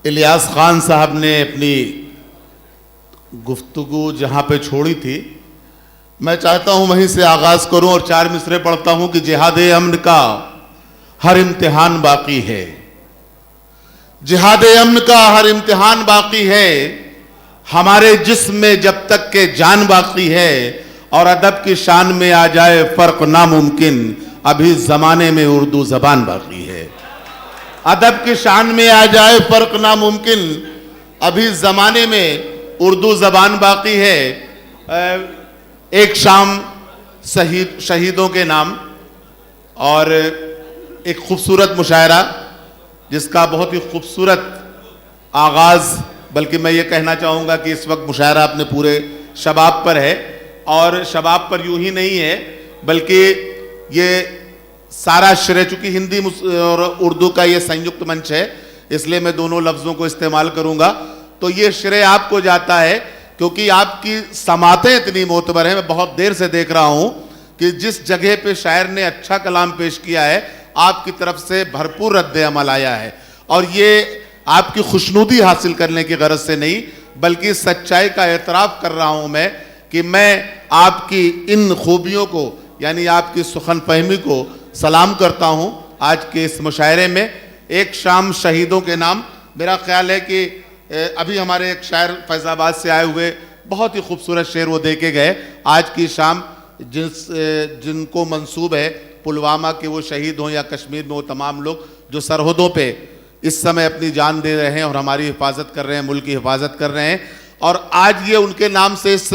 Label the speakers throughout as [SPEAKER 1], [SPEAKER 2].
[SPEAKER 1] इलियास खान साहब ने अपनी गुफ्तगू जहाँ पे छोड़ी थी, मैं चाहता हूँ वहीं से आगाज़ करूँ और 4 मिसरे पढ़ता हूँ कि जिहादे अमन का हर इम्तिहान बाकी है। जिहादे अमन का हर इम्तिहान बाकी है, हमारे जिस्म में जब तक के जान बाकी है, और अदब की शान में आ जाए फ़र्क नामुमकिन, अभी ज़माने में उर्दू ज़बान बाकी है। अदब की शान में आ जाए फ़र्क नामुमकिन, अभी ज़माने में उर्दू ज़बान बाकी है। एक शाम शहीदों के नाम और एक खूबसूरत मुशायरा जिसका बहुत ही खूबसूरत आगाज़, बल्कि मैं ये कहना चाहूँगा कि इस वक्त मुशायरा अपने पूरे शबाब पर है, और शबाब पर यूं ही नहीं है बल्कि ये सारा श्रेय, चूँकि हिंदी और उर्दू का ये संयुक्त मंच है इसलिए मैं दोनों लफ्ज़ों को इस्तेमाल करूँगा, तो ये श्रेय आपको जाता है क्योंकि आपकी समातें इतनी मोतबर हैं। मैं बहुत देर से देख रहा हूँ कि जिस जगह पे शायर ने अच्छा कलाम पेश किया है आपकी तरफ से भरपूर रद्द अमल आया है, और ये आपकी खुशनुदी हासिल करने की गरज से नहीं बल्कि सच्चाई का एतराफ़ कर रहा हूँ मैं कि मैं आपकी इन खूबियों को, यानी आपकी सुखन फहमी को सलाम करता हूँ। आज के इस मुशायरे में एक शाम शहीदों के नाम, मेरा ख्याल है कि अभी हमारे एक शायर फैज़ाबाद से आए हुए बहुत ही खूबसूरत शेर वो दे के गए। आज की शाम जिनको मंसूब है पुलवामा के वो शहीद हों या कश्मीर में वो तमाम लोग जो सरहदों पे इस समय अपनी जान दे रहे हैं और हमारी हिफाजत कर रहे हैं, मुल्क की हिफाजत कर रहे हैं, और आज ये उनके नाम से इस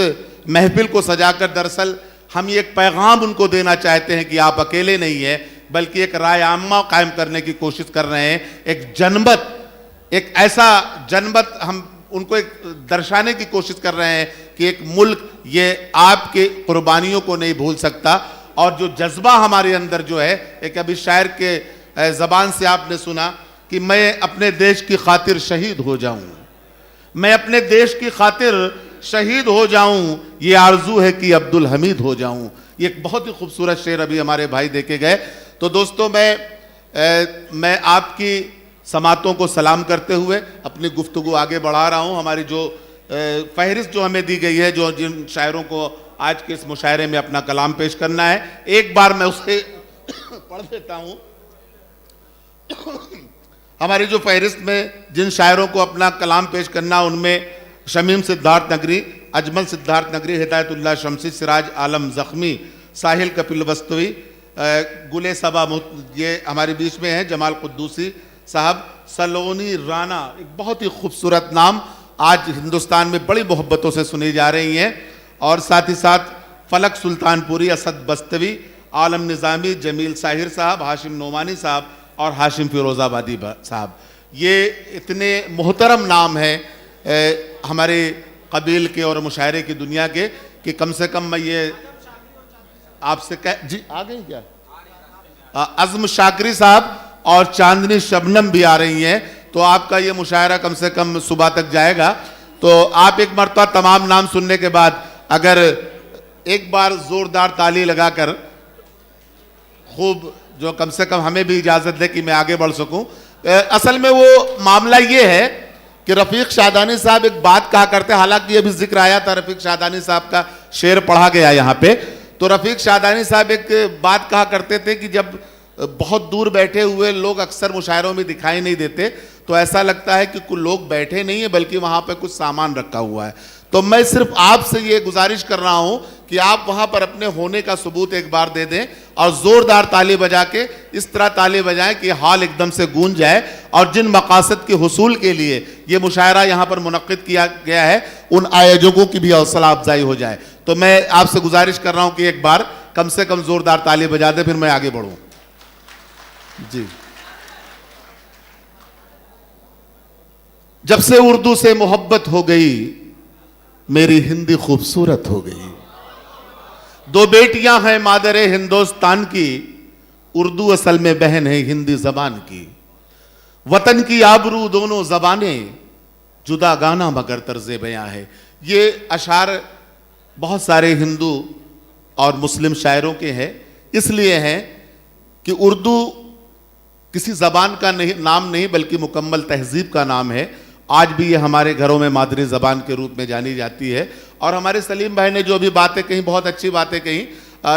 [SPEAKER 1] महफिल को सजाकर दरअसल हम ये एक पैगाम उनको देना चाहते हैं कि आप अकेले नहीं हैं बल्कि एक राय आम्मा कायम करने की कोशिश कर रहे हैं। एक जनमत, एक ऐसा जनमत हम उनको एक दर्शाने की कोशिश कर रहे हैं कि एक मुल्क ये आपके कुर्बानियों को नहीं भूल सकता, और जो जज्बा हमारे अंदर जो है, एक अभी शायर के ज़बान से आपने सुना कि मैं अपने देश की खातिर शहीद हो जाऊं, मैं अपने देश की खातिर शहीद हो जाऊं, ये आरजू है कि अब्दुल हमीद हो जाऊं। ये एक बहुत ही खूबसूरत शेर अभी हमारे भाई देके गए। तो दोस्तों मैं आपकी समातों को सलाम करते हुए अपनी गुफ्तगू आगे बढ़ा रहा हूं। हमारी जो फहरिस्त जो हमें दी गई है, जो जिन शायरों को आज के इस मुशायरे में अपना कलाम पेश करना है, एक बार मैं उसे पढ़ देता हूं। हमारी जो फहरिस्त में जिन शायरों को अपना कलाम पेश करना, उनमें शमीम सिद्धार्थ नगरी, अजमल सिद्धार्थ नगरी, हिदायतुल्लाह शमसी, सिराज आलम ज़ख्मी, साहिल कपिल वस्तवी, गुले सबा, ये हमारे बीच में है, जमाल कुद्दूसी साहब, सलोनी राना, एक बहुत ही खूबसूरत नाम आज हिंदुस्तान में बड़ी मोहब्बतों से सुनी जा रही हैं, और साथ ही साथ फलक सुल्तानपुरी, असद बस्तवी, आलम निज़ामी, जमील साहिर साहब, हाशिम नोमानी साहब और हाशिम फिरोज़ाबादी साहब। ये इतने मोहतरम नाम हैं हमारे कबील के और मुशायरे की दुनिया के कि कम से कम मैं ये आपसे जी आ गई क्या, अज़्म शाकरी साहब और चांदनी शबनम भी आ रही हैं, तो आपका ये मुशायरा कम से कम सुबह तक जाएगा। तो आप एक मरतबा तमाम नाम सुनने के बाद अगर एक बार ज़ोरदार ताली लगाकर खूब, जो कम से कम हमें भी इजाज़त दे कि मैं आगे बढ़ सकूं। असल में वो मामला ये है कि रफ़ीक शादानी साहब एक बात कहा करते हैं, हालांकि अभी जिक्र आया था रफ़ीक शादानी साहब का शेर पढ़ा गया यहाँ पे, तो रफ़ीक शादानी साहब एक बात कहा करते थे कि जब बहुत दूर बैठे हुए लोग अक्सर मुशायरों में दिखाई नहीं देते तो ऐसा लगता है कि कुछ लोग बैठे नहीं है बल्कि वहाँ पे कुछ सामान रखा हुआ है। तो मैं सिर्फ आपसे ये गुजारिश कर रहा हूँ कि आप वहाँ पर अपने होने का सबूत एक बार दे दें और ज़ोरदार ताली बजा के इस तरह ताली बजाएं कि हाल एकदम से गूंज जाए, और जिन मकासद के हुसूल के लिए ये मुशायरा यहाँ पर मुनक्किद किया गया है उन आयोजकों की भी हौसला अफजाई हो जाए। तो मैं आपसे गुजारिश कर रहा हूँ कि एक बार कम से कम ज़ोरदार ताली बजा दें, फिर मैं आगे बढ़ूँ। जी, जब से उर्दू से मोहब्बत हो गई मेरी हिंदी खूबसूरत हो गई, 2 बेटियां हैं मादरे हिंदुस्तान की, उर्दू असल में बहन है हिंदी जबान की, वतन की आबरू दोनों जबानें, जुदा गाना मगर तर्ज़े बयां है। ये अशार बहुत सारे हिंदू और मुस्लिम शायरों के हैं, इसलिए हैं कि उर्दू किसी ज़बान का नहीं, नाम नहीं बल्कि मुकम्मल तहजीब का नाम है, आज भी ये हमारे घरों में मादरी ज़बान के रूप में जानी जाती है। और हमारे सलीम भाई ने जो भी बातें कही, बहुत अच्छी बातें कही,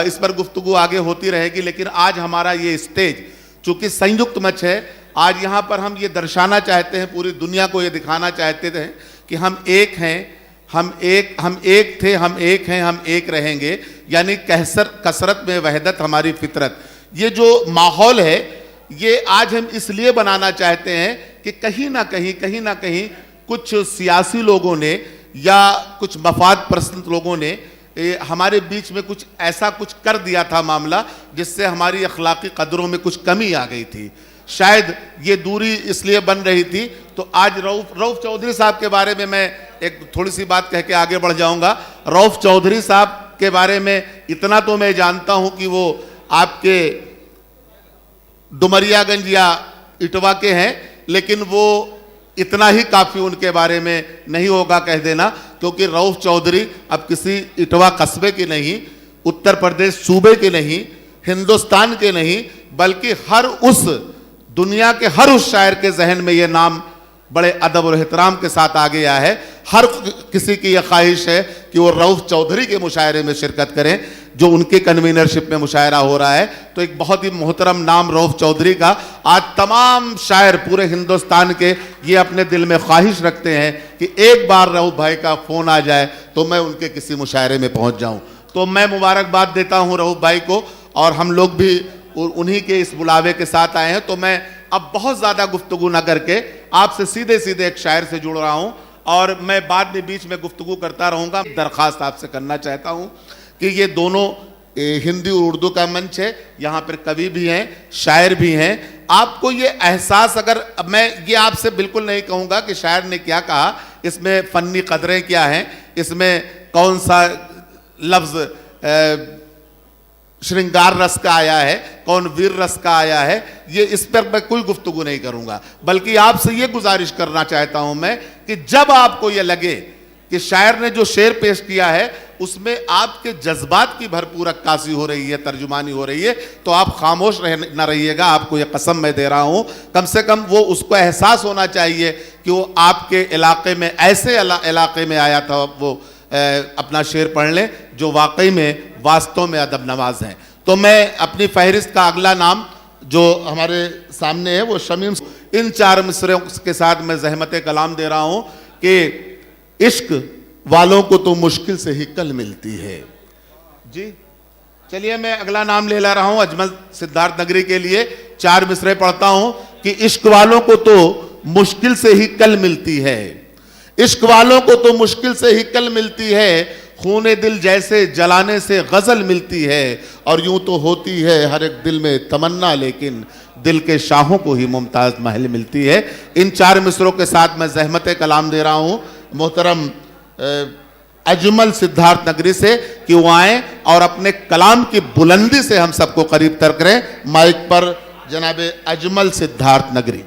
[SPEAKER 1] इस पर गुफ्तगू आगे होती रहेगी। लेकिन आज हमारा ये स्टेज चूँकि संयुक्त मंच है, आज यहाँ पर हम ये दर्शाना चाहते हैं, पूरी दुनिया को ये दिखाना चाहते थे कि हम एक हैं, हम एक थे, हम एक हैं, हम एक रहेंगे। यानी कसरत में वहदत हमारी फितरत। ये जो माहौल है ये आज हम इसलिए बनाना चाहते हैं कि कहीं ना कहीं कुछ सियासी लोगों ने या कुछ मफाद परस्त लोगों ने हमारे बीच में कुछ ऐसा कुछ कर दिया था मामला, जिससे हमारी अखलाकी कदरों में कुछ कमी आ गई थी। शायद ये दूरी इसलिए बन रही थी। तो आज रऊफ चौधरी साहब के बारे में मैं एक थोड़ी सी बात कह के आगे बढ़ जाऊंगा। रऊफ चौधरी साहब के बारे में इतना तो मैं जानता हूं कि वो आपके डुमरियागंज या इटवा के हैं, लेकिन वो इतना ही काफ़ी उनके बारे में नहीं होगा कह देना, क्योंकि रऊफ चौधरी अब किसी इटवा कस्बे के नहीं, उत्तर प्रदेश सूबे के नहीं, हिंदुस्तान के नहीं, बल्कि दुनिया के हर उस शायर के जहन में ये नाम बड़े अदब और एहतराम के साथ आ गया है। हर किसी की यह ख्वाहिश है कि वो रऊफ चौधरी के मुशायरे में शिरकत करें, जो उनके कन्वीनरशिप में मुशायरा हो रहा है। तो एक बहुत ही मोहतरम नाम रऊफ चौधरी का आज तमाम शायर पूरे हिंदुस्तान के ये अपने दिल में ख्वाहिश रखते हैं कि एक बार रऊफ भाई का फ़ोन आ जाए तो मैं उनके किसी मुशायरे में पहुँच जाऊँ। तो मैं मुबारकबाद देता हूँ रऊफ भाई को, और हम लोग भी उन्हीं के इस बुलावे के साथ आए हैं। तो मैं अब बहुत ज़्यादा गुफ्तगू न करके आपसे सीधे सीधे एक शायर से जुड़ रहा हूँ, और मैं बाद में बीच में गुफ्तगू करता रहूँगा। दरख्वास्त आपसे करना चाहता हूँ कि ये दोनों हिंदी और उर्दू का मंच है, यहाँ पर कवि भी हैं, शायर भी हैं। आपको ये एहसास, अगर मैं ये आपसे बिल्कुल नहीं कहूँगा कि शायर ने क्या कहा, इसमें फ़न्नी कदरें क्या हैं, इसमें कौन सा लफ्ज़ श्रृंगार रस का आया है, कौन वीर रस का आया है, ये इस पर मैं कोई गुफ्तगू नहीं करूंगा। बल्कि आपसे ये गुजारिश करना चाहता हूं मैं कि जब आपको ये लगे कि शायर ने जो शेर पेश किया है उसमें आपके जज्बात की भरपूर अक्कासी हो रही है, तर्जुमानी हो रही है, तो आप खामोश न रहिएगा। आपको ये कसम मैं दे रहा हूं, कम से कम वो उसको एहसास होना चाहिए कि वो आपके इलाके में, ऐसे इलाके में आया था, वो अपना शेर पढ़ लें जो वाकई में वास्तव में अदब नवाज हैं। तो मैं अपनी फहरिस्त का अगला नाम जो हमारे सामने है वो शमीम, इन 4 मिसरों के साथ मैं ज़हमत कलाम दे रहा हूं कि इश्क वालों को तो मुश्किल से ही कल मिलती है। जी चलिए, मैं अगला नाम ले ला रहा हूं अजमल सिद्धार्थ नगरी के लिए। 4 मिसरे पढ़ता हूं कि इश्क वालों को तो मुश्किल से ही कल मिलती है, इश्क वालों को तो मुश्किल से ही कल मिलती है, खूने दिल जैसे जलाने से गजल मिलती है, और यूं तो होती है हर एक दिल में तमन्ना, लेकिन दिल के शाहों को ही मुमताज महल मिलती है। इन 4 मिसरों के साथ मैं ज़हमत कलाम दे रहा हूं मोहतरम अजमल सिद्धार्थ नगरी से कि वो आए और अपने कलाम की बुलंदी से हम सबको करीब तर करें। माइक पर जनाब अजमल सिद्धार्थ नगरी।